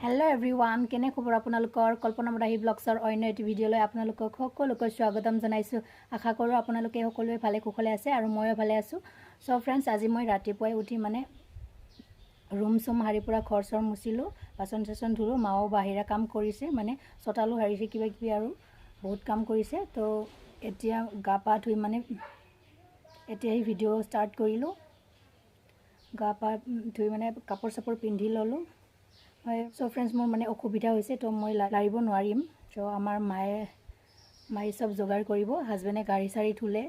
Hello everyone, কেনে খবৰ আপোনালোকৰ কল্পনা মৰাহি ব্লগছৰ অন্য এটি ভিডিঅ'লৈ আপোনালোকক সকলোকে স্বাগতম জনাইছো। আশা কৰোঁ আপোনালোকে সকলোৱে ভালে কুশলে আছে আৰু ময়ো ভালে আছো। সো ফ্ৰেন্ডছ, আজি মই ৰাতিপুৱাই উঠি মানে ৰুম চুম হাৰি পুৰা ঘৰ-চৰ মুচিলো, বাচন চাচন ধুলো, মাও বাহিৰা কাম কৰিছে, মানে চটালো হাৰিছে, কিবা কিবি আৰু বহুত কাম কৰিছে। তো এতিয়া গা পা ধুই মানে এতিয়া এই ভিডিঅ' ষ্টাৰ্ট কৰিলো। গা পা ধুই মানে কাপোৰ চাপোৰ পিন্ধি ললো। সো ফ্ৰেন্ডছ, মোৰ মানে অসুবিধা হৈছে, তো মই লাৰিব নোৱাৰিম। তো আমাৰ মায়ে সব যোগাৰ কৰিব, হাজবেণ্ডে গাড়ী চাৰি ধুলে।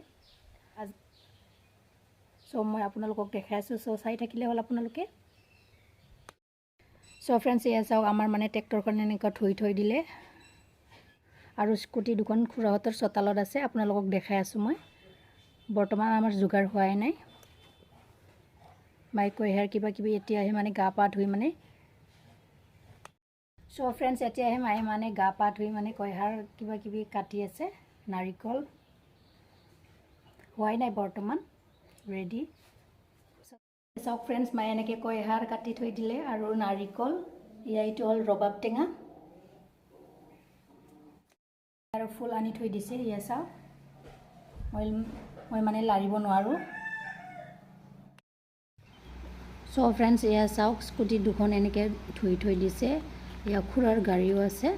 সো মই আপোনালোকক দেখাই আছোঁ, সো চাই থাকিলে হ'ল আপোনালোকে। সো ফ্ৰেন্ডছ, এয়া চাওক, আমাৰ মানে ট্ৰেক্টৰখন এনেকুৱা ধুই থৈ দিলে আৰু স্কুটি দুখন খুৰাহঁতৰ চোতালত আছে, আপোনালোকক দেখাই আছোঁ মই। বৰ্তমান আমাৰ যোগাৰ হোৱাই নাই। মায়ে কৈ কিবা কিবি এতিয়াহে মানে গা পা ধুই মানে। সো ফ্ৰেন্ডছ, এতিয়াহে মায়ে মানে গা পা ধুই মানে কইহাৰ কিবা কিবি কাটি আছে। নাৰিকল হোৱাই নাই বৰ্তমান, ৰেডি। চাওক ফ্ৰেন্ডছ, মায়ে এনেকৈ কইহাৰ কাটি থৈ দিলে আৰু নাৰিকল, এইটো হ'ল ৰবাব টেঙা আৰু ফুল আনি থৈ দিছে। ইয়া চাওক, মই মানে লাৰিব নোৱাৰোঁ। সো ফ্ৰেন্ডছ, এয়া চাওক, স্কুটি দুখন এনেকৈ ধুই থৈ দিছে। এয়া খুৰাৰ গাড়ীও আছে।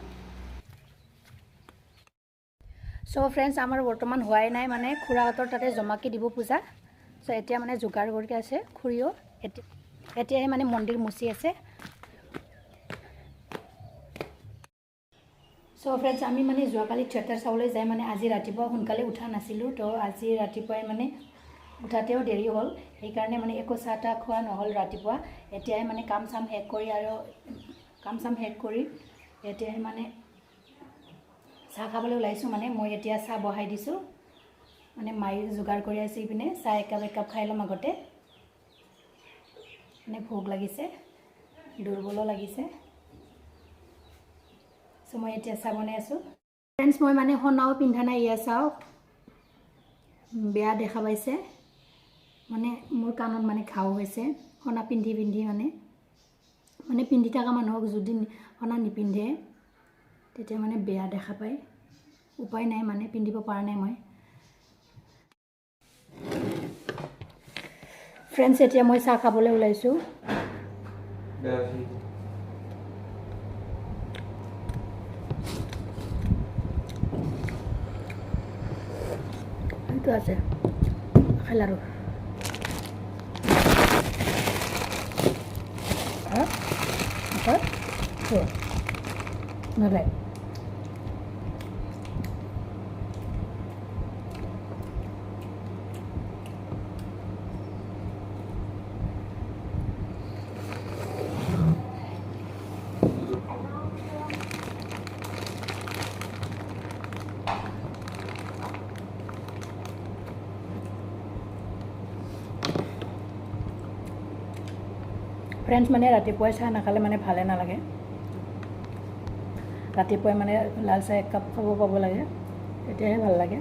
সো ফ্ৰেন্ডছ, আমাৰ বৰ্তমান হোৱাই নাই, মানে খুৰাহঁতৰ তাতে জমাকৈ দিব পূজা। সো এতিয়া মানে যোগাৰ কৰি আছে খুৰীও। এতিয়াহে মানে মন্দিৰ মুচি আছে। সো ফ্ৰেন্ডছ, আমি মানে যোৱাকালি থিয়েটাৰ চাবলৈ যাই মানে আজি ৰাতিপুৱা সোনকালে উঠা নাছিলোঁ। তো আজি ৰাতিপুৱাই মানে উঠাতেও দেৰি হ'ল, সেইকাৰণে মানে একো চাহ তাহ খোৱা নহ'ল ৰাতিপুৱা। এতিয়াহে মানে কাম চাম শেষ কৰি এতিয়াহে মানে চাহ খাবলৈ ওলাইছোঁ। মানে মই এতিয়া চাহ বহাই দিছোঁ, মানে মায়ে যোগাৰ কৰি আছে। ইপিনে চাহ একাপ খাই ল'ম আগতে, মানে ভোক লাগিছে, দুৰ্বলো লাগিছে। সো মই এতিয়া চাহ বনাই আছোঁ। ফ্ৰেন্ডছ, মই মানে সোণাও পিন্ধা নাই। ইয়া চাওক, বেয়া দেখা পাইছে, মানে মোৰ কাণত মানে ঘাও হৈছে সোণা পিন্ধি মানে পিন্ধি থকা মানুহক যদি সোণা নিপিন্ধে তেতিয়া মানে বেয়া দেখা পায়। উপায় নাই, মানে পিন্ধিব পৰা নাই মই। ফ্ৰেন্ডছ, এতিয়া মই চাহ খাবলৈ ওলাইছোঁ। এইটো আছে খাই আৰু নলাই। ফ্ৰেন্ডছ, মানে ৰাতিপুৱাই চাহ নাখালে মানে ভালে নালাগে। ৰাতিপুৱাই মানে লাল চাহ একাপ খাব পাব লাগে, তেতিয়াহে ভাল লাগে।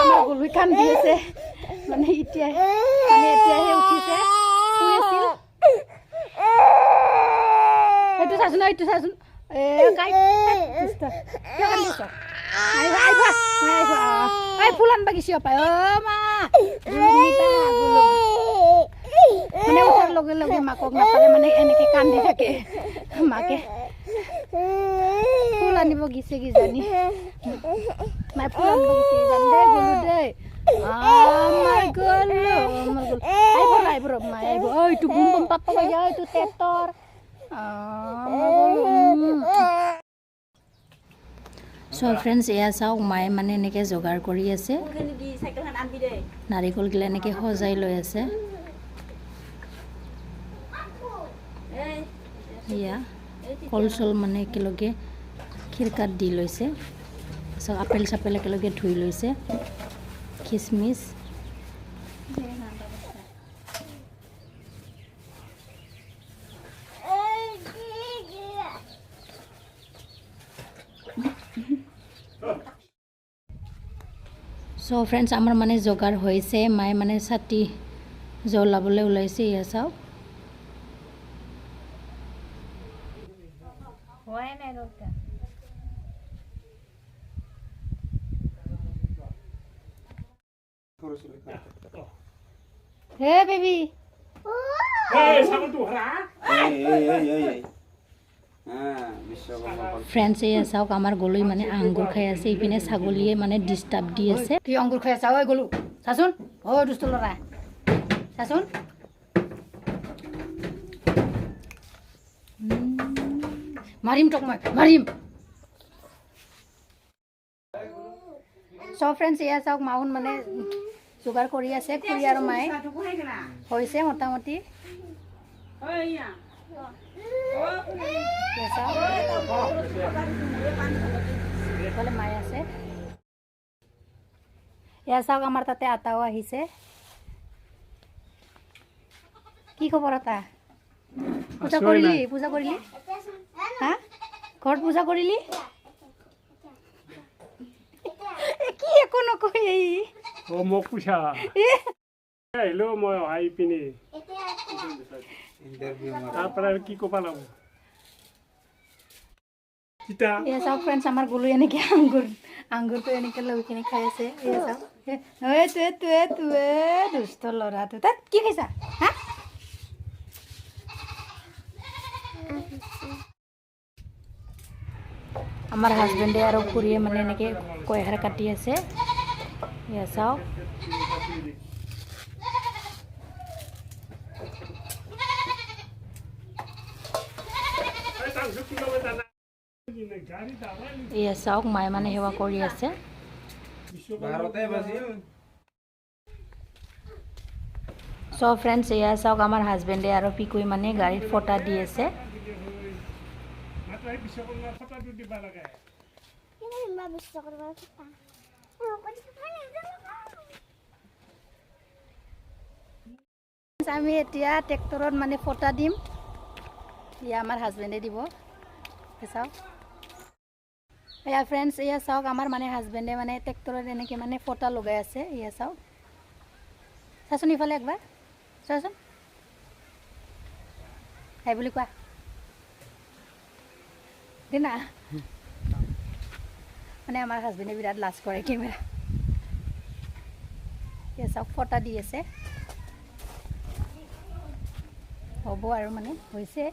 আমাৰ গলুই কান্দি আছে, মানে এতিয়াহে উঠিছে। এইটো চাচোন, এইটো চাচোন, ফুল আনবা গেছি পায়। মানে উঠাৰ লগে লগে মাকক নাপালে মানে এনেকে কান্দি থাকে। মাকে ফুল আনিব গেছে কিজানি, মায়ে ফুল আনিব গেছে কিজানি। দে গলো দে, আমাৰ গলো, আহিব মায়ে আহিব। এইটো বুম বুম পাপা গয়া, এইটো ট্ৰেক্টৰ। সো ফ্ৰেন্ডছ, এয়া চাওক, মায়ে মানে এনেকৈ যোগাৰ কৰি আছে। নাৰিকলগিলা এনেকৈ সজাই লৈ আছে। এয়া কল চল মানে একেলগে খিৰকাত দি লৈছে। তাৰপিছত আপেল চাপেল একেলগে ধুই লৈছে, খিচমিচ। সো ফ্ৰেন্ডছ, আমাৰ মানে যোগাৰ হৈছে। মায়ে মানে ছাতি জ্বলাবলৈ ওলাইছে এয়া চাওক হে বেবি ফ্ৰেণ্ডছ এয়া চাওক আমাৰ গলৈ মানে আঙুৰ খাই আছে ইপিনে ছাগলীয়ে মানে ডিষ্টাৰ্ব দি আছে কি আঙুৰ খাই আছা ঐ গলো চাচোন ঐ দুষ্ট ল'ৰা চাচোন মাৰিম তোক মই মাৰিম চ' ফ্ৰেণ্ডছ এয়া চাওক মাউন মানে যোগাৰ কৰি আছে খুৰী আৰু মায়ে হৈছে মোটামুটি মায়ে আছে এয়া চাওক আমাৰ তাতে আটাও আহিছে কি খবৰ আটা পূজা কৰিলি হা ঘৰত পূজা কৰিলি কি একো নকয় মোক পুছা আহিলো মই অহাই পিনি তাৰপৰা কি ক'বা লাগব এয়া চাওক ফ্ৰেণ্ডছ আমাৰ গলো এনেকৈ আঙুৰটো এনেকৈ লৈ কিনে খাই আছে এয়া চাওক তুৱে দুষ্ট ল'ৰাটো তাত কি খাইছা হা আমাৰ হাজবেণ্ডে আৰু খুৰীয়ে মানে এনেকৈ কয়হাৰ কাটি আছে এয়া চাওক এয়া চাওক মায়ে মানে সেৱা কৰি আছে চ' ফ্ৰেণ্ডছ এয়া চাওক আমাৰ হাজবেণ্ডে আৰু পিকুই মানে গাড়ীত ফটা দি আছে আমি এতিয়া ট্ৰেক্টৰত মানে ফটা দিম এয়া আমাৰ হাজবেণ্ডে দিব চাওক এয়া ফ্ৰেণ্ডছ এয়া চাওক আমাৰ মানে হাজবেণ্ডে মানে ট্ৰেক্টৰত এনেকৈ মানে ফটা লগাই আছে এয়া চাওক চাচোন ইফালে একবাৰ চাচোন সেই বুলি কোৱা দিনা মানে আমাৰ হাজবেণ্ডে বিৰাট লাজ কৰে কেমেৰা এয়া চাওক ফটা দি আছে হ'ব আৰু মানে হৈছে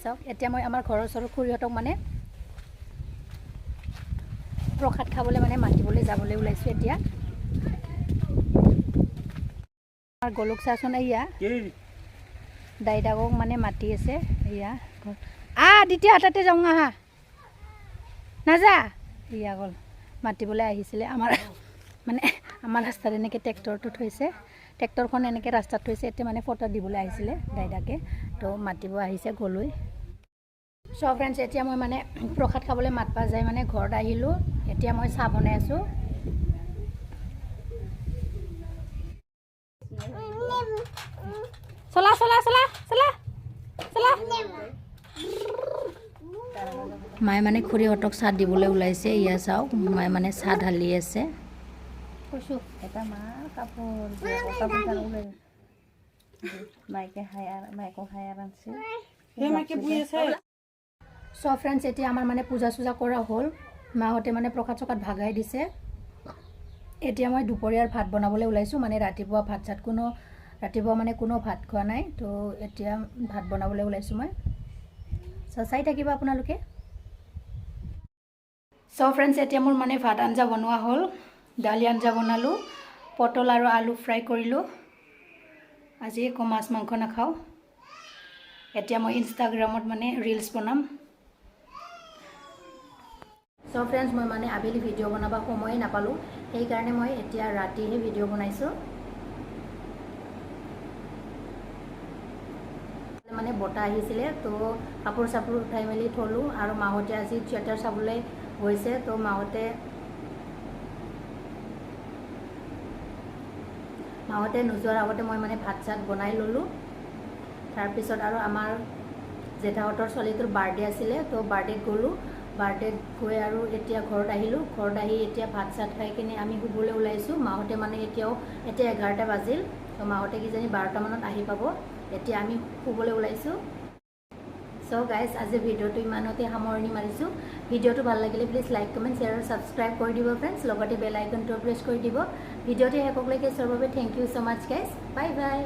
চাওক এতিয়া মই আমাৰ ঘৰৰ ওচৰৰ খুৰীহঁতক মানে প্ৰসাদ খাবলৈ মানে মাতিবলৈ যাবলৈ ওলাইছোঁ এতিয়া আমাৰ গলুক চাচোন এয়া দাইদাকক মানে মাতি আছে এয়া দ্বিতীয় হাততে যাওঁ আহা নাযা এয়া গ'ল মাতিবলৈ আহিছিলে আমাৰ মানে আমাৰ ৰাস্তাত এনেকৈ ট্ৰেক্টৰটো থৈছে ট্ৰেক্টৰখন এনেকৈ ৰাস্তাত থৈছে এতিয়া মানে ফটো দিবলৈ আহিছিলে দাইদাকে তো মাতিব আহিছে গলৈ চ' ফ্ৰেণ্ডছ এতিয়া মই মানে প্ৰসাদ খাবলৈ মাতবা যায় মানে ঘৰত আহিলোঁ এতিয়া মই চাহ বনাই আছোঁ চলা চলা চলা চলা চলা মায়ে মানে খুৰীহঁতক চাহ দিবলৈ ওলাইছে এয়া চাওক মায়ে মানে চাহ ঢালি আছে কৈছোঁ এটা মা কাপোৰ মাইকে খাই আৰামছে চ' ফ্ৰেণ্ডছ এতিয়া আমাৰ মানে পূজা চূজা কৰা হ'ল মাহঁতে মানে প্ৰসাদ চকাত ভাগাই দিছে এতিয়া মই দুপৰীয়াৰ ভাত বনাবলৈ ওলাইছোঁ মানে ৰাতিপুৱা ভাত চাত ৰাতিপুৱা মানে কোনো ভাত খোৱা নাই তো এতিয়া ভাত বনাবলৈ ওলাইছোঁ মই চ' চাই থাকিব আপোনালোকে চ' ফ্ৰেণ্ডছ এতিয়া মোৰ মানে ভাত আঞ্জা বনোৱা হ'ল দালি আঞ্জা বনালোঁ পটল আৰু আলু ফ্ৰাই কৰিলোঁ আজি একো মাছ মাংস নাখাওঁ এতিয়া মই ইনষ্টাগ্ৰামত মানে ৰিলছ বনাম চ' ফ্ৰেণ্ডছ মই মানে আবেলি ভিডিঅ' বনাব সময়ে নাপালোঁ সেইকাৰণে মই এতিয়া ৰাতিহে ভিডিঅ' বনাইছোঁ মানে বতাহ আহিছিলে তো কাপোৰ চাপোৰ উঠাই মেলি থলোঁ আৰু মাহঁতে আজি থিয়েটাৰ চাবলৈ গৈছে তো মাহঁতে নোযোৱাৰ আগতে মই মানে ভাত চাত বনাই ল'লোঁ তাৰপিছত আৰু আমাৰ জেঠাহঁতৰ ছোৱালীটোৰ বাৰ্থডে আছিলে তো বাৰ্থডেত গ'লোঁ বাৰ্থডেত গৈ আৰু এতিয়া ঘৰত আহিলোঁ ঘৰত আহি এতিয়া ভাত চাত খাই কিনে আমি শুবলৈ ওলাইছোঁ মাহঁতে মানে এতিয়া 11টা বাজিল তো মাহঁতে কিজানি 12টা মানত আহি পাব এতিয়া আমি শুবলৈ ওলাইছোঁ সো গাইজ আজি ভিডিঅ'টো ইমানতে সামৰণি মাৰিছোঁ ভিডিঅ'টো ভাল লাগিলে প্লিজ লাইক কমেণ্ট শ্বেয়াৰ আৰু ছাবস্ক্ৰাইব কৰি দিব ফ্ৰেণ্ডছ লগতে বেল আইকনটো প্ৰেছ কৰি দিব ভিডিঅ'টো শেষলৈকে চোৱাৰ বাবে thank you so' much guys bye by